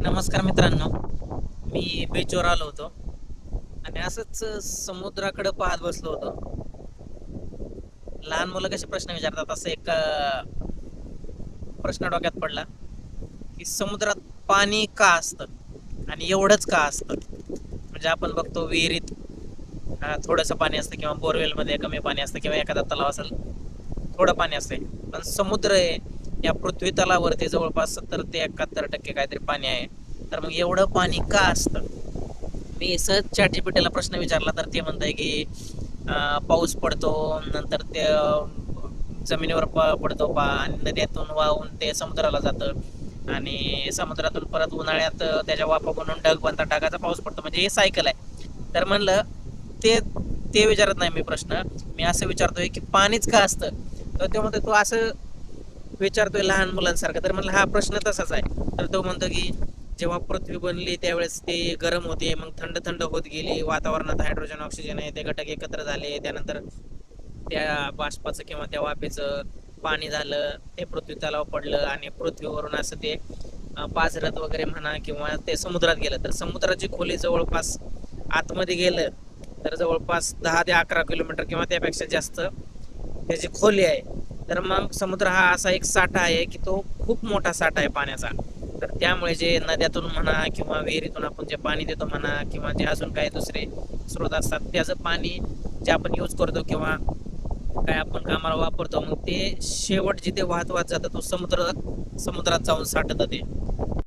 नमस्कार मित्रांनो. मी बीचवर आलो होतो आणि असंच समुद्राकडे पाहत बसलो होतो. लहान मुलं कसे प्रश्न विचारतात, असं एक प्रश्न डोक्यात पडला की समुद्रात पाणी का असतं आणि एवढंच का असतं. म्हणजे आपण बघतो विहिरीत थोडंसं पाणी असतं किंवा बोरवेलमध्ये कमी पाणी असतं किंवा एखादा तलाव असेल थोडं पाणी असते. पण समुद्र आहे, या पृथ्वी तलावरती जवळपास 70 ते 71% काहीतरी पाणी आहे. तर मग एवढं पाणी का असतं. मी सहज ChatGPT ला प्रश्न विचारला तर ते म्हणत आहे की पाऊस पडतो, नंतर ते जमिनीवर पडतो आणि नद्यातून वाहून ते समुद्राला जातं आणि समुद्रातून परत उन्हाळ्यात त्याच्या वाफा बनून ढग बनतात, ढगाचा पाऊस पडतो. म्हणजे हे सायकल आहे. तर म्हणलं ते ते विचारत नाही मी प्रश्न. मी असं विचारतोय की पाणीच का असतं. तर तो म्हणतो तू असं विचारतोय लहान मुलांसारखं. तर म्हणलं हा प्रश्न तसाच आहे. तर तो म्हणतो की जेव्हा पृथ्वी बनली त्यावेळेस ते गरम होते, मग थंड थंड होत गेली, वातावरणात हायड्रोजन ऑक्सिजन आहे ते घटक एकत्र झाले, त्यानंतर त्या बाष्पाचं किंवा त्या वाफेचं पाणी झालं, ते पृथ्वी तलाव पडलं आणि पृथ्वीवरून असं ते पाझरत वगैरे म्हणा किंवा ते समुद्रात गेलं. तर समुद्राची खोली जवळपास आतमध्ये गेलं तर जवळपास 10 ते 11 किलोमीटर किंवा त्यापेक्षा जास्त त्याची खोली आहे. तर मग समुद्र हा असा एक साठा आहे की तो खूप मोठा साठा आहे पाण्याचा. तर त्यामुळे जे नद्यातून म्हणा किंवा विहिरीतून आपण जे पाणी देतो म्हणा किंवा जे अजून काही दुसरे स्रोत असतात त्याचं पाणी जे आपण यूज करतो किंवा काय आपण कामाला वापरतो, मग ते शेवट जिथे वाहत वाहत जातं तो समुद्रात जाऊन साठत ते.